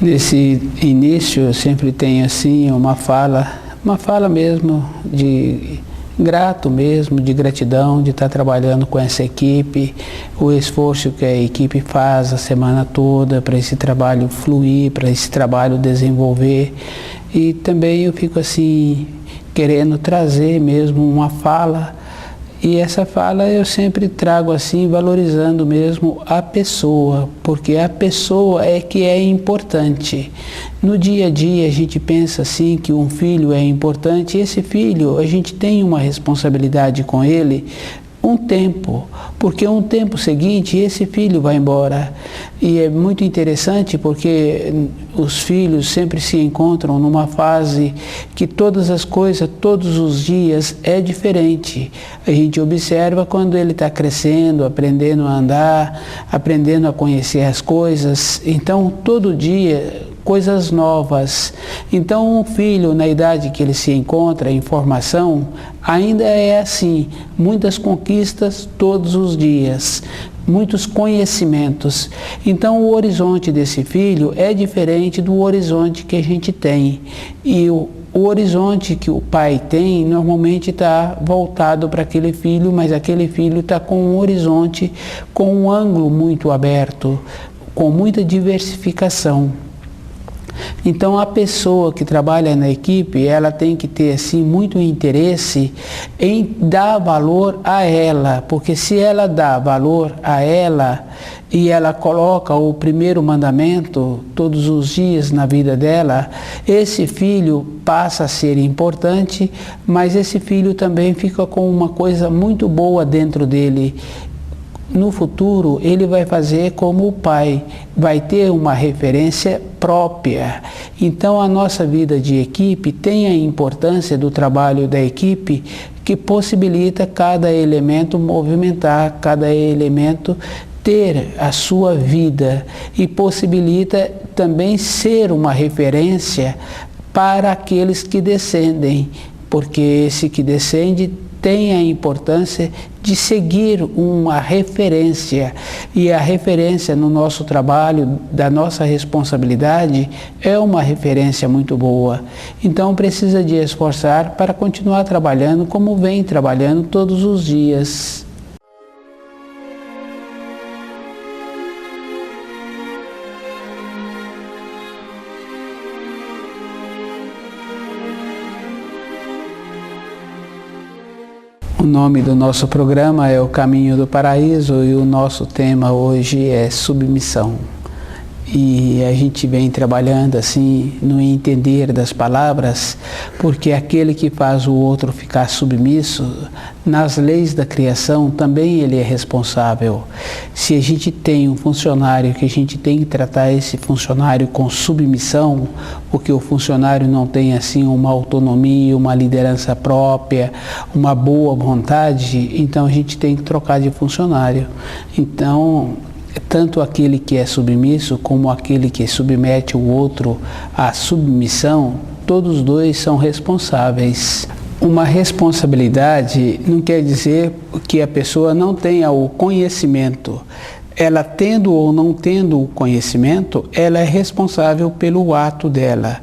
Nesse início eu sempre tenho assim uma fala mesmo de grato mesmo, de gratidão de estar trabalhando com essa equipe, o esforço que a equipe faz a semana toda para esse trabalho fluir, para esse trabalho desenvolver. E também eu fico assim querendo trazer mesmo uma fala. E essa fala eu sempre trago assim, valorizando mesmo a pessoa, porque a pessoa é que é importante. No dia a dia a gente pensa assim que um filho é importante, e esse filho a gente tem uma responsabilidade com ele um tempo, porque um tempo seguinte esse filho vai embora. E é muito interessante porque os filhos sempre se encontram numa fase que todas as coisas, todos os dias é diferente. A gente observa quando ele está crescendo, aprendendo a andar, aprendendo a conhecer as coisas. Então todo dia coisas novas. Então um filho na idade que ele se encontra em formação ainda é assim, muitas conquistas todos os dias, muitos conhecimentos. Então o horizonte desse filho é diferente do horizonte que a gente tem. E o horizonte que o pai tem normalmente está voltado para aquele filho, mas aquele filho está com um horizonte, com um ângulo muito aberto, com muita diversificação. Então a pessoa que trabalha na equipe, ela tem que ter assim muito interesse em dar valor a ela, porque se ela dá valor a ela e ela coloca o primeiro mandamento todos os dias na vida dela, esse filho passa a ser importante, mas esse filho também fica com uma coisa muito boa dentro dele. No futuro, ele vai fazer como o pai, vai ter uma referência própria. Então, a nossa vida de equipe tem a importância do trabalho da equipe que possibilita cada elemento movimentar, cada elemento ter a sua vida e possibilita também ser uma referência para aqueles que descendem, porque esse que descende tem a importância de seguir uma referência, e a referência no nosso trabalho, da nossa responsabilidade, é uma referência muito boa. Então precisa de esforçar para continuar trabalhando como vem trabalhando todos os dias. O nome do nosso programa é O Caminho do Paraíso e o nosso tema hoje é submissão. E a gente vem trabalhando assim no entender das palavras, porque aquele que faz o outro ficar submisso, nas leis da criação também ele é responsável. Se a gente tem um funcionário que a gente tem que tratar esse funcionário com submissão, porque o funcionário não tem assim uma autonomia, uma liderança própria, uma boa vontade, então a gente tem que trocar de funcionário. Então, tanto aquele que é submisso como aquele que submete o outro à submissão, todos os dois são responsáveis. Uma responsabilidade não quer dizer que a pessoa não tenha o conhecimento. Ela tendo ou não tendo o conhecimento, ela é responsável pelo ato dela.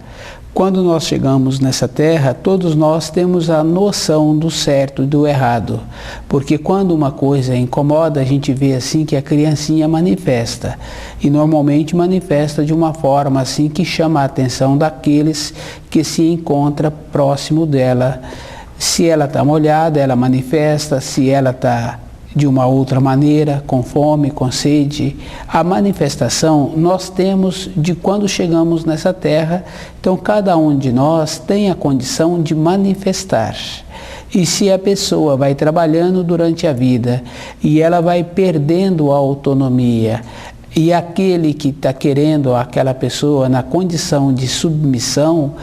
Quando nós chegamos nessa terra, todos nós temos a noção do certo e do errado. Porque quando uma coisa incomoda, a gente vê assim que a criancinha manifesta. E normalmente manifesta de uma forma assim que chama a atenção daqueles que se encontram próximo dela. Se ela está molhada, ela manifesta. Se ela está de uma outra maneira, com fome, com sede. A manifestação nós temos de quando chegamos nessa terra, então cada um de nós tem a condição de manifestar. E se a pessoa vai trabalhando durante a vida e ela vai perdendo a autonomia, e aquele que está querendo aquela pessoa na condição de submissão,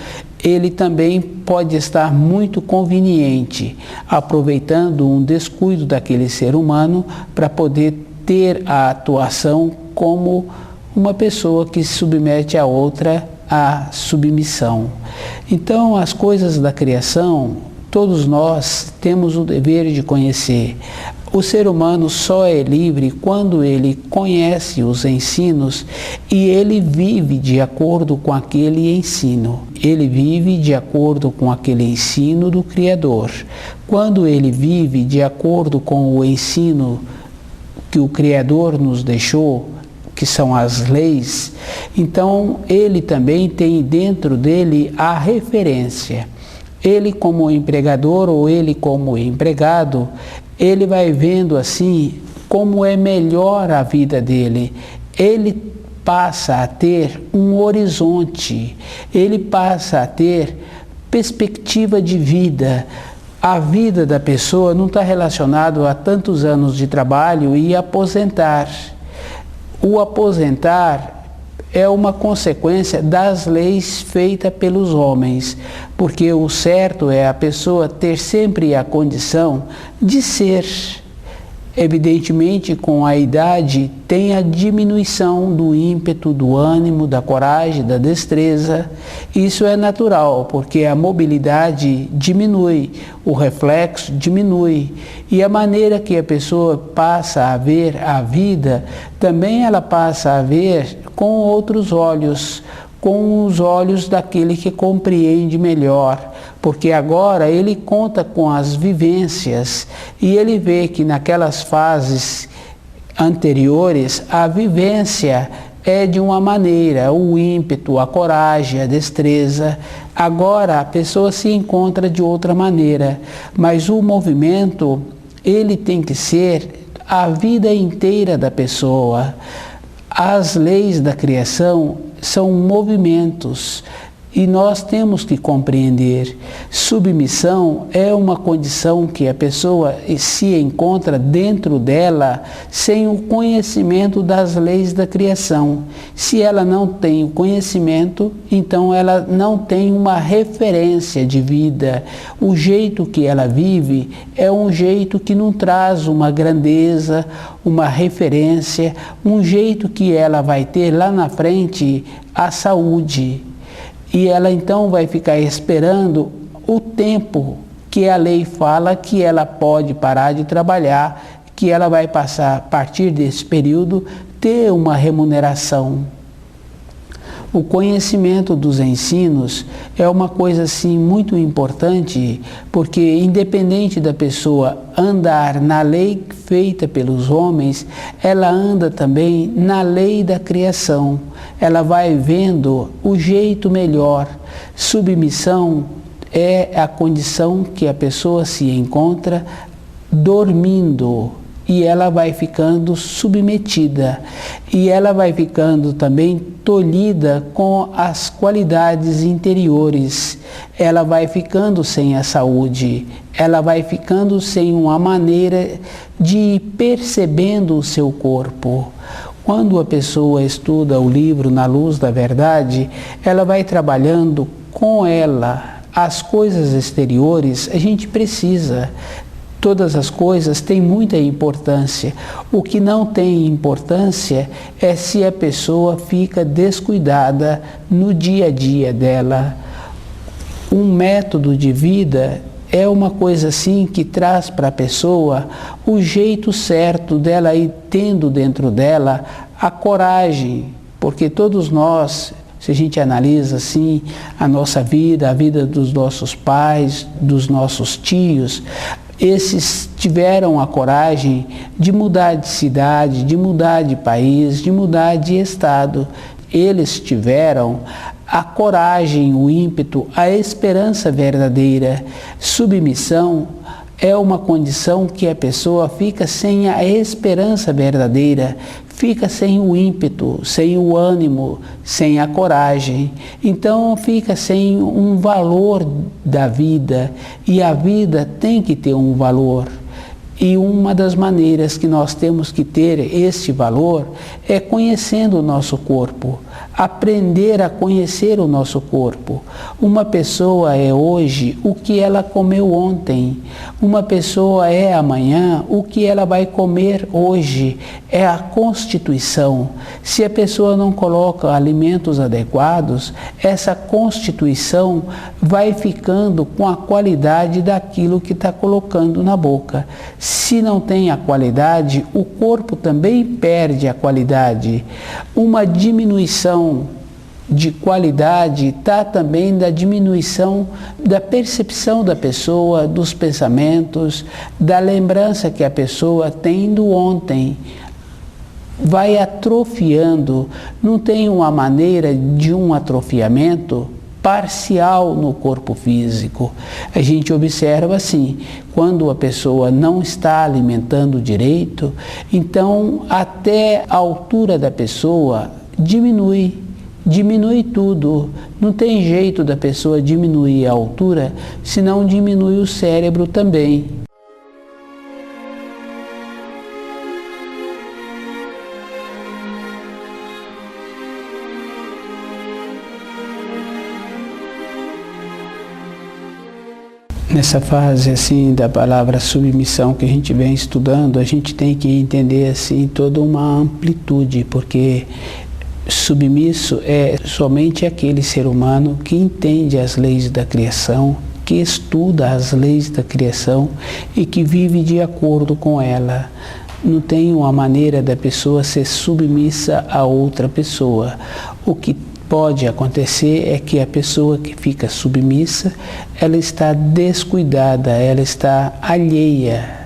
ele também pode estar muito conveniente, aproveitando um descuido daquele ser humano para poder ter a atuação como uma pessoa que se submete a outra à submissão. Então, as coisas da criação, todos nós temos o dever de conhecer. O ser humano só é livre quando ele conhece os ensinos e ele vive de acordo com aquele ensino. Ele vive de acordo com aquele ensino do Criador. Quando ele vive de acordo com o ensino que o Criador nos deixou, que são as leis, então ele também tem dentro dele a referência. Ele como empregador ou ele como empregado, ele vai vendo assim como é melhor a vida dele. Ele passa a ter um horizonte, ele passa a ter perspectiva de vida. A vida da pessoa não está relacionada a tantos anos de trabalho e aposentar. O aposentar é uma consequência das leis feitas pelos homens, porque o certo é a pessoa ter sempre a condição de ser. Evidentemente, com a idade, tem a diminuição do ímpeto, do ânimo, da coragem, da destreza. Isso é natural, porque a mobilidade diminui, o reflexo diminui. E a maneira que a pessoa passa a ver a vida, também ela passa a ver com outros olhos, com os olhos daquele que compreende melhor, porque agora ele conta com as vivências e ele vê que naquelas fases anteriores a vivência é de uma maneira, o ímpeto, a coragem, a destreza. Agora a pessoa se encontra de outra maneira, mas o movimento, ele tem que ser a vida inteira da pessoa. As leis da criação são movimentos e nós temos que compreender. Submissão é uma condição que a pessoa se encontra dentro dela sem o conhecimento das leis da criação. Se ela não tem o conhecimento, então ela não tem uma referência de vida. O jeito que ela vive é um jeito que não traz uma grandeza, uma referência, um jeito que ela vai ter lá na frente a saúde. E ela então vai ficar esperando o tempo que a lei fala que ela pode parar de trabalhar, que ela vai passar, a partir desse período, ter uma remuneração. O conhecimento dos ensinos é uma coisa assim muito importante, porque independente da pessoa andar na lei feita pelos homens, ela anda também na lei da criação. Ela vai vendo o jeito melhor. Submissão é a condição que a pessoa se encontra dormindo. E ela vai ficando submetida, e ela vai ficando também tolhida com as qualidades interiores. Ela vai ficando sem a saúde, ela vai ficando sem uma maneira de ir percebendo o seu corpo. Quando a pessoa estuda o livro Na Luz da Verdade, ela vai trabalhando com ela. As coisas exteriores a gente precisa. Todas as coisas têm muita importância. O que não tem importância é se a pessoa fica descuidada no dia a dia dela. Um método de vida é uma coisa assim que traz para a pessoa o jeito certo dela ir tendo dentro dela a coragem, porque todos nós, se a gente analisa assim a nossa vida, a vida dos nossos pais, dos nossos tios, esses tiveram a coragem de mudar de cidade, de mudar de país, de mudar de estado. Eles tiveram a coragem, o ímpeto, a esperança verdadeira. Submissão é uma condição que a pessoa fica sem a esperança verdadeira, fica sem o ímpeto, sem o ânimo, sem a coragem. Então fica sem um valor da vida, e a vida tem que ter um valor. E uma das maneiras que nós temos que ter este valor é conhecendo o nosso corpo, aprender a conhecer o nosso corpo. Uma pessoa é hoje o que ela comeu ontem. Uma pessoa é amanhã o que ela vai comer hoje. É a constituição. Se a pessoa não coloca alimentos adequados, essa constituição vai ficando com a qualidade daquilo que está colocando na boca. Se não tem a qualidade, o corpo também perde a qualidade. Uma diminuição de qualidade está também da diminuição da percepção da pessoa, dos pensamentos, da lembrança que a pessoa tem do ontem. Vai atrofiando, não tem uma maneira de um atrofiamento parcial no corpo físico. A gente observa assim, quando a pessoa não está alimentando direito, então até a altura da pessoa diminui tudo. Não tem jeito da pessoa diminuir a altura, senão diminui o cérebro também. Nessa fase assim da palavra submissão que a gente vem estudando, a gente tem que entender assim toda uma amplitude, porque submisso é somente aquele ser humano que entende as leis da criação, que estuda as leis da criação e que vive de acordo com ela. Não tem uma maneira da pessoa ser submissa a outra pessoa. O que pode acontecer é que a pessoa que fica submissa, ela está descuidada, ela está alheia.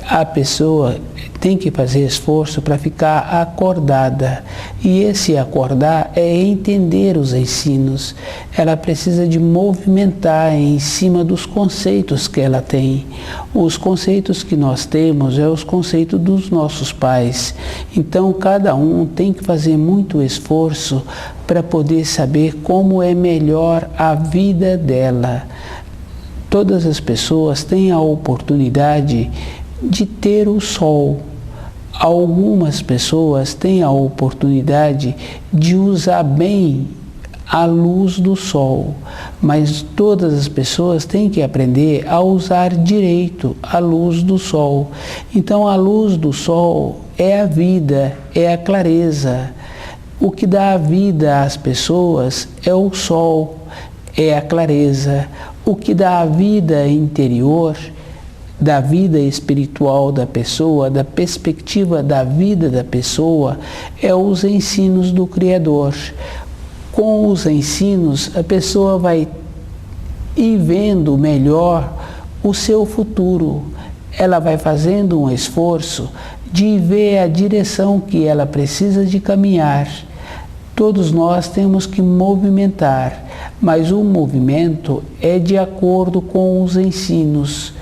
A pessoa tem que fazer esforço para ficar acordada. E esse acordar é entender os ensinos. Ela precisa de movimentar em cima dos conceitos que ela tem. Os conceitos que nós temos é os conceitos dos nossos pais. Então, cada um tem que fazer muito esforço para poder saber como é melhor a vida dela. Todas as pessoas têm a oportunidade de ter o sol. Algumas pessoas têm a oportunidade de usar bem a luz do sol, mas todas as pessoas têm que aprender a usar direito a luz do sol. Então a luz do sol é a vida, é a clareza. O que dá a vida às pessoas é o sol, é a clareza. O que dá a vida interior, da vida espiritual da pessoa, da perspectiva da vida da pessoa, é os ensinos do Criador. Com os ensinos, a pessoa vai ir vendo melhor o seu futuro. Ela vai fazendo um esforço de ver a direção que ela precisa de caminhar. Todos nós temos que movimentar, mas o movimento é de acordo com os ensinos.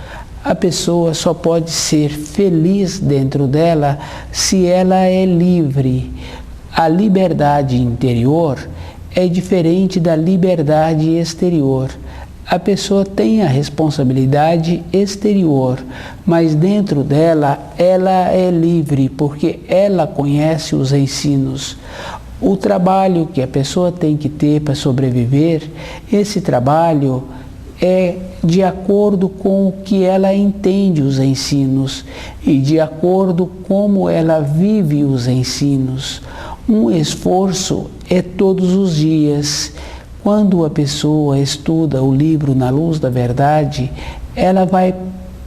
A pessoa só pode ser feliz dentro dela se ela é livre. A liberdade interior é diferente da liberdade exterior. A pessoa tem a responsabilidade exterior, mas dentro dela, ela é livre, porque ela conhece os ensinos. O trabalho que a pessoa tem que ter para sobreviver, esse trabalho é de acordo com o que ela entende os ensinos e de acordo como ela vive os ensinos. Um esforço é todos os dias. Quando a pessoa estuda o livro Na Luz da Verdade, ela vai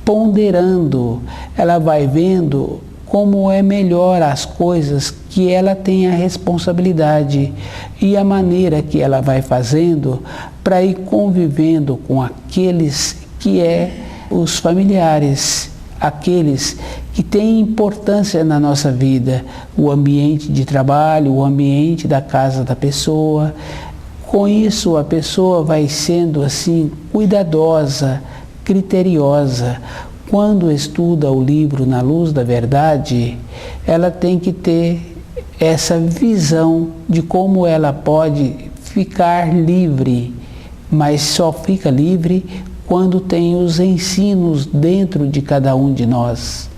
ponderando, ela vai vendo como é melhor as coisas que ela tem a responsabilidade e a maneira que ela vai fazendo para ir convivendo com aqueles que os familiares, aqueles que têm importância na nossa vida, o ambiente de trabalho, o ambiente da casa da pessoa. Com isso, a pessoa vai sendo assim cuidadosa, criteriosa. Quando estuda o livro Na Luz da Verdade, ela tem que ter essa visão de como ela pode ficar livre, mas só fica livre quando tem os ensinos dentro de cada um de nós.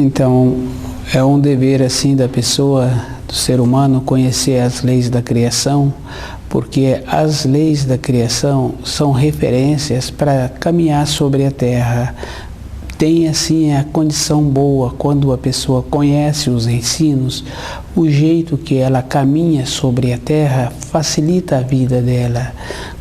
Então, é um dever assim da pessoa, do ser humano, conhecer as leis da criação, porque as leis da criação são referências para caminhar sobre a terra. tem assim a condição boa, quando a pessoa conhece os ensinos, o jeito que ela caminha sobre a terra facilita a vida dela.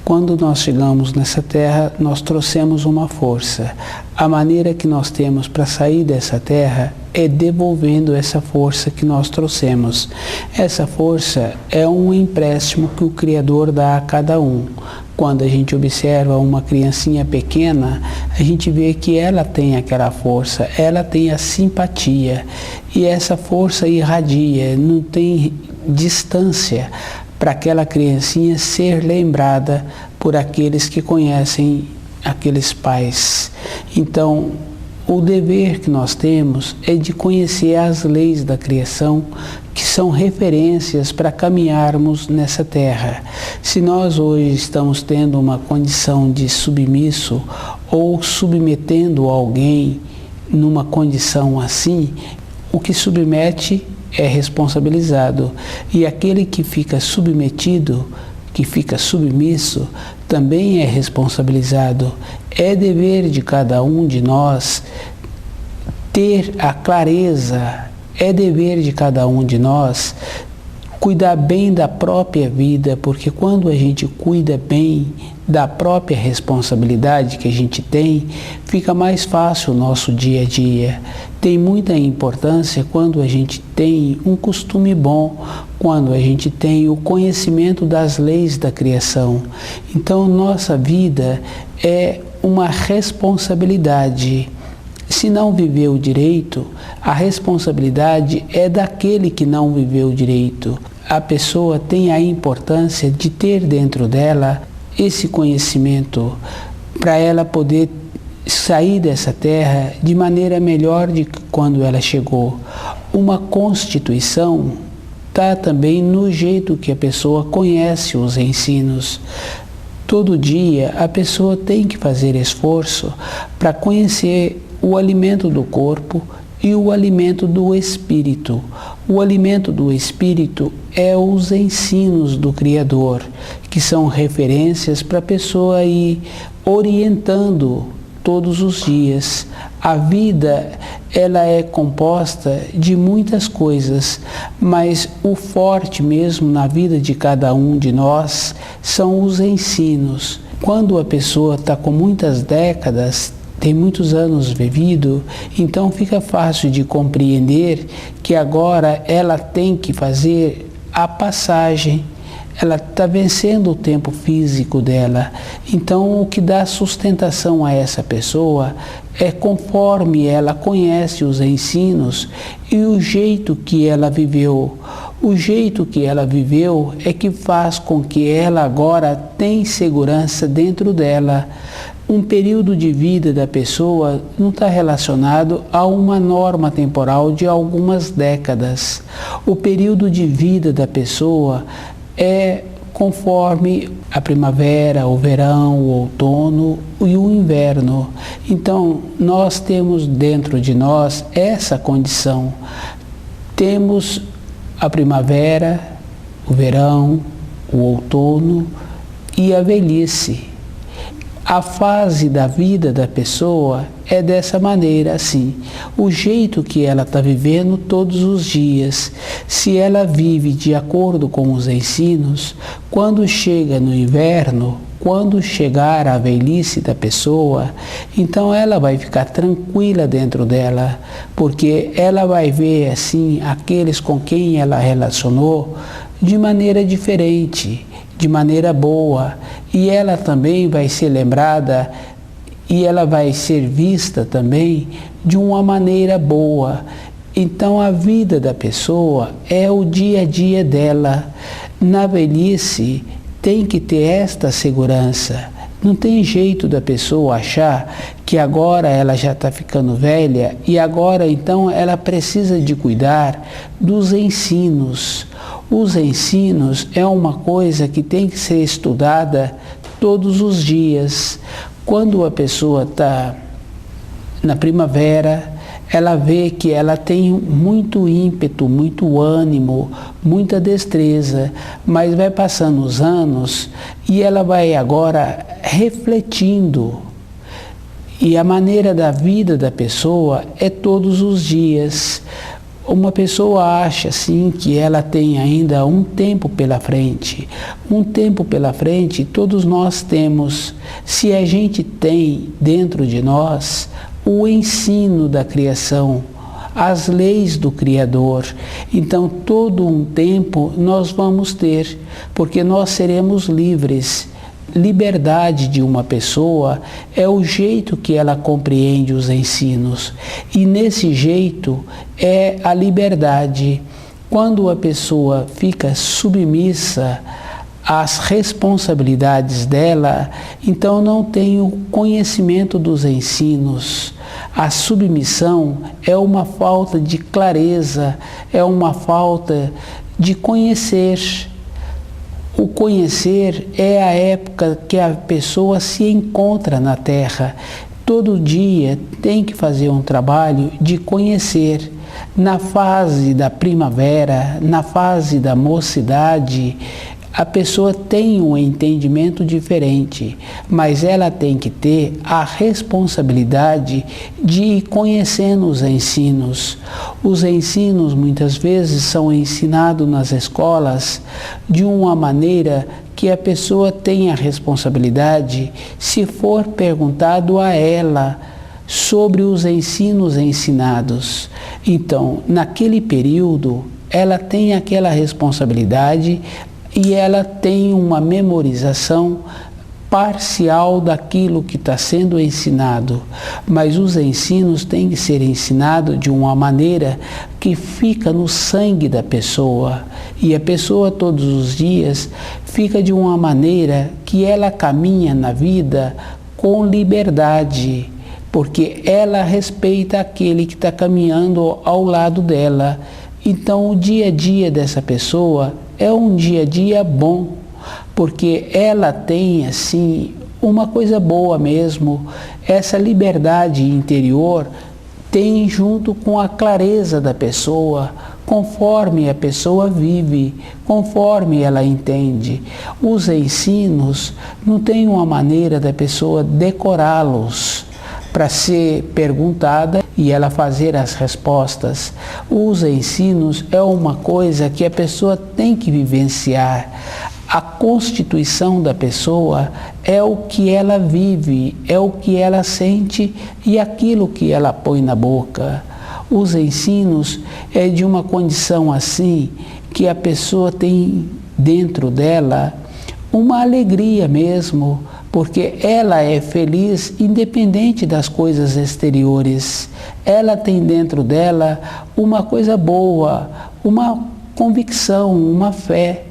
Quando nós chegamos nessa terra, nós trouxemos uma força. A maneira que nós temos para sair dessa terra é devolvendo essa força que nós trouxemos. Essa força é um empréstimo que o Criador dá a cada um. Quando a gente observa uma criancinha pequena, a gente vê que ela tem aquela força, ela tem a simpatia, e essa força irradia, não tem distância para aquela criancinha ser lembrada por aqueles que conhecem aqueles pais. Então, o dever que nós temos é de conhecer as leis da criação, que são referências para caminharmos nessa terra. Se nós hoje estamos tendo uma condição de submisso ou submetendo alguém numa condição assim, o que submete é responsabilizado, e aquele que fica submetido, que fica submisso, também é responsabilizado. É dever de cada um de nós ter a clareza, é dever de cada um de nós cuidar bem da própria vida, porque quando a gente cuida bem da própria responsabilidade que a gente tem, fica mais fácil o nosso dia a dia. Tem muita importância quando a gente tem um costume bom, quando a gente tem o conhecimento das leis da criação. Então, nossa vida é uma responsabilidade. Se não viveu direito, a responsabilidade é daquele que não viveu direito. A pessoa tem a importância de ter dentro dela esse conhecimento para ela poder sair dessa terra de maneira melhor de quando ela chegou. Uma constituição está também no jeito que a pessoa conhece os ensinos. Todo dia a pessoa tem que fazer esforço para conhecer o alimento do corpo e o alimento do espírito. O alimento do espírito é os ensinos do Criador, que são referências para a pessoa ir orientando todos os dias. A vida, ela é composta de muitas coisas, mas o forte mesmo na vida de cada um de nós são os ensinos. Quando a pessoa está com muitas décadas, tem muitos anos vivido, então fica fácil de compreender que agora ela tem que fazer a passagem. Ela está vencendo o tempo físico dela. Então, o que dá sustentação a essa pessoa é conforme ela conhece os ensinos e o jeito que ela viveu. O jeito que ela viveu é que faz com que ela agora tenha segurança dentro dela. Um período de vida da pessoa não está relacionado a uma norma temporal de algumas décadas. O período de vida da pessoa é conforme a primavera, o verão, o outono e o inverno. Então, nós temos dentro de nós essa condição. Temos a primavera, o verão, o outono e a velhice. A fase da vida da pessoa é dessa maneira, assim. O jeito que ela está vivendo todos os dias. Se ela vive de acordo com os ensinos, quando chega no inverno, quando chegar a velhice da pessoa, então ela vai ficar tranquila dentro dela, porque ela vai ver, assim, aqueles com quem ela relacionou de maneira diferente, de maneira boa, e ela também vai ser lembrada e ela vai ser vista também de uma maneira boa. Então a vida da pessoa é o dia a dia dela. Na velhice tem que ter esta segurança. Não tem jeito da pessoa achar que agora ela já está ficando velha e agora então ela precisa de cuidar dos ensinos. Os ensinos é uma coisa que tem que ser estudada todos os dias. Quando a pessoa está na primavera, ela vê que ela tem muito ímpeto, muito ânimo, muita destreza, mas vai passando os anos e ela vai agora refletindo. E a maneira da vida da pessoa é todos os dias. Uma pessoa acha assim que ela tem ainda um tempo pela frente. Um tempo pela frente todos nós temos. Se a gente tem dentro de nós o ensino da criação, as leis do Criador, então todo um tempo nós vamos ter, porque nós seremos livres. Liberdade de uma pessoa é o jeito que ela compreende os ensinos, e nesse jeito é a liberdade. Quando a pessoa fica submissa às responsabilidades dela, então não tem o conhecimento dos ensinos. A submissão é uma falta de clareza, é uma falta de conhecer. O conhecer é a época que a pessoa se encontra na Terra. Todo dia tem que fazer um trabalho de conhecer. Na fase da primavera, na fase da mocidade, a pessoa tem um entendimento diferente, mas ela tem que ter a responsabilidade de ir conhecendo os ensinos. Os ensinos muitas vezes são ensinados nas escolas de uma maneira que a pessoa tem a responsabilidade, se for perguntado a ela sobre os ensinos ensinados. Então, naquele período, ela tem aquela responsabilidade e ela tem uma memorização parcial daquilo que está sendo ensinado, mas os ensinos têm que ser ensinados de uma maneira que fica no sangue da pessoa, e a pessoa todos os dias fica de uma maneira que ela caminha na vida com liberdade, porque ela respeita aquele que está caminhando ao lado dela. Então o dia a dia dessa pessoa é um dia a dia bom, porque ela tem assim uma coisa boa mesmo. Essa liberdade interior tem junto com a clareza da pessoa, conforme a pessoa vive, conforme ela entende. Os ensinos não tem uma maneira da pessoa decorá-los para ser perguntada e ela fazer as respostas. Os ensinos é uma coisa que a pessoa tem que vivenciar. A constituição da pessoa é o que ela vive, é o que ela sente e aquilo que ela põe na boca. Os ensinos é de uma condição assim que a pessoa tem dentro dela uma alegria mesmo, porque ela é feliz independente das coisas exteriores. Ela tem dentro dela uma coisa boa, uma convicção, uma fé.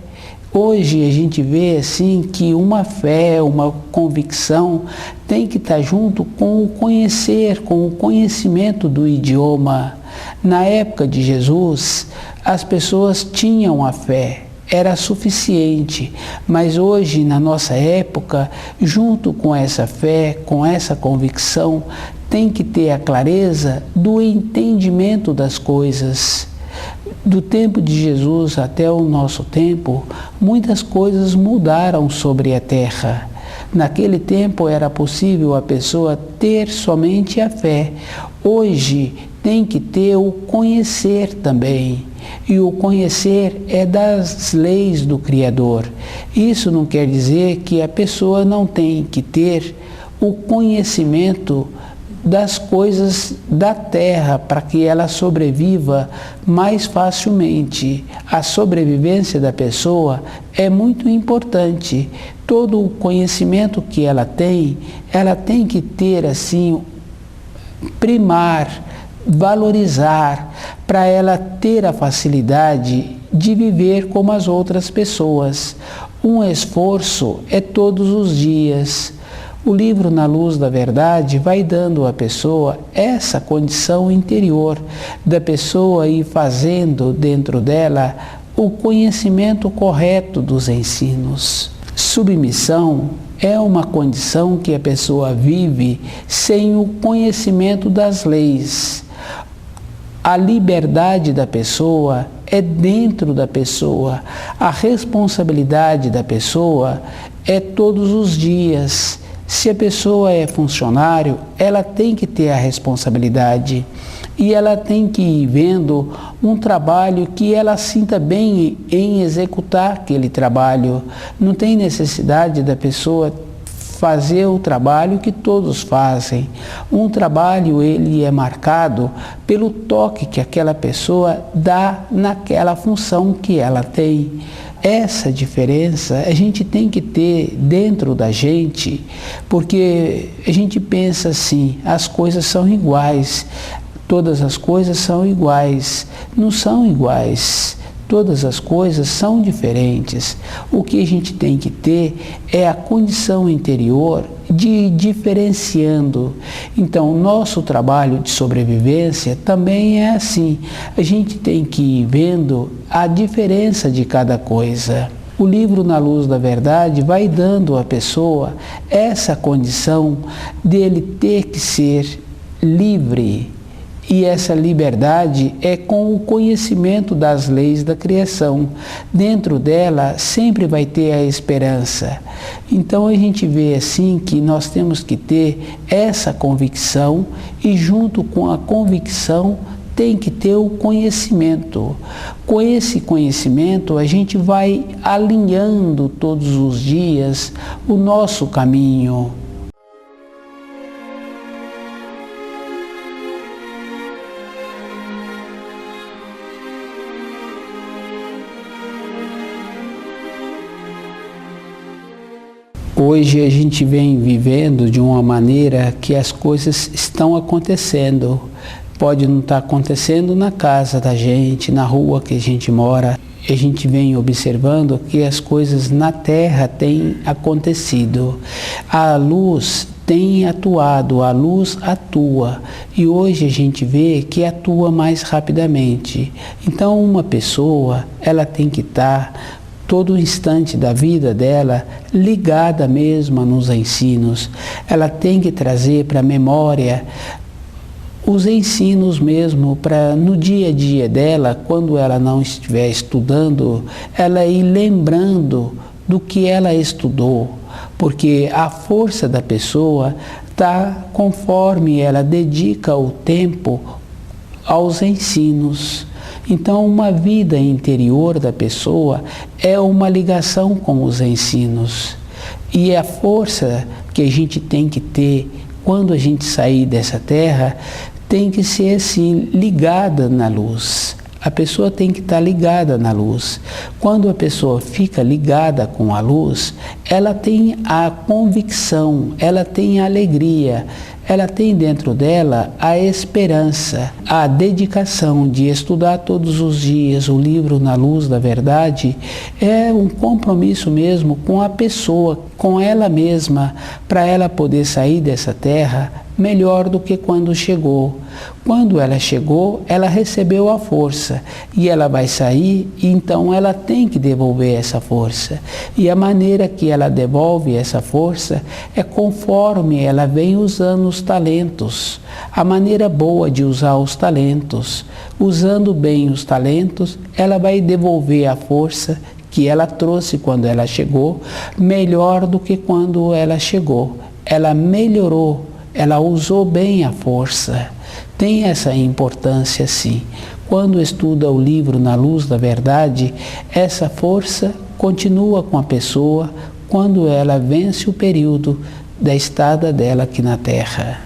Hoje a gente vê assim que uma fé, uma convicção tem que estar junto com o conhecer, com o conhecimento do idioma. Na época de Jesus, as pessoas tinham a fé, era suficiente, mas hoje, na nossa época, junto com essa fé, com essa convicção, tem que ter a clareza do entendimento das coisas. Do tempo de Jesus até o nosso tempo, muitas coisas mudaram sobre a terra. Naquele tempo era possível a pessoa ter somente a fé. Hoje tem que ter o conhecer também. E o conhecer é das leis do Criador. Isso não quer dizer que a pessoa não tem que ter o conhecimento das coisas da terra para que ela sobreviva mais facilmente. A sobrevivência da pessoa é muito importante. Todo o conhecimento que ela tem que ter assim, primar, valorizar, para ela ter a facilidade de viver como as outras pessoas. Um esforço é todos os dias. O livro Na Luz da Verdade vai dando à pessoa essa condição interior, da pessoa ir fazendo dentro dela o conhecimento correto dos ensinos. Submissão é uma condição que a pessoa vive sem o conhecimento das leis. A liberdade da pessoa é dentro da pessoa. A responsabilidade da pessoa é todos os dias. Se a pessoa é funcionário, ela tem que ter a responsabilidade e ela tem que ir vendo um trabalho que ela sinta bem em executar aquele trabalho. Não tem necessidade da pessoa fazer o trabalho que todos fazem. Um trabalho, ele é marcado pelo toque que aquela pessoa dá naquela função que ela tem. Essa diferença a gente tem que ter dentro da gente, porque a gente pensa assim, as coisas são iguais, todas as coisas são iguais, não são iguais. Todas as coisas são diferentes. O que a gente tem que ter é a condição interior de ir diferenciando. Então, nosso trabalho de sobrevivência também é assim. A gente tem que ir vendo a diferença de cada coisa. O livro Na Luz da Verdade vai dando à pessoa essa condição dele ter que ser livre. E essa liberdade é com o conhecimento das leis da criação. Dentro dela sempre vai ter a esperança. Então a gente vê assim que nós temos que ter essa convicção e junto com a convicção tem que ter o conhecimento. Com esse conhecimento a gente vai alinhando todos os dias o nosso caminho. Hoje a gente vem vivendo de uma maneira que as coisas estão acontecendo. Pode não estar acontecendo na casa da gente, na rua que a gente mora. A gente vem observando que as coisas na Terra têm acontecido. A luz tem atuado, a luz atua. E hoje a gente vê que atua mais rapidamente. Então uma pessoa, ela tem que estar todo instante da vida dela ligada mesmo nos ensinos. Ela tem que trazer para a memória os ensinos mesmo, para no dia a dia dela, quando ela não estiver estudando, ela ir lembrando do que ela estudou, porque a força da pessoa está conforme ela dedica o tempo aos ensinos. Então, uma vida interior da pessoa é uma ligação com os ensinos. E a força que a gente tem que ter quando a gente sair dessa terra tem que ser assim, ligada na luz. A pessoa tem que estar ligada na luz. Quando a pessoa fica ligada com a luz, ela tem a convicção, ela tem a alegria, ela tem dentro dela a esperança, a dedicação de estudar todos os dias o livro Na Luz da Verdade. É um compromisso mesmo com a pessoa, com ela mesma, para ela poder sair dessa terra melhor do que quando chegou. Quando ela chegou, ela recebeu a força e ela vai sair, e então ela tem que devolver essa força. E a maneira que ela devolve essa força é conforme ela vem usando os talentos. A maneira boa de usar os talentos. Usando bem os talentos, ela vai devolver a força que ela trouxe quando ela chegou, melhor do que quando ela chegou. Ela melhorou. Ela usou bem a força. Tem essa importância sim. Quando estuda o livro Na Luz da Verdade, essa força continua com a pessoa quando ela vence o período da estada dela aqui na Terra.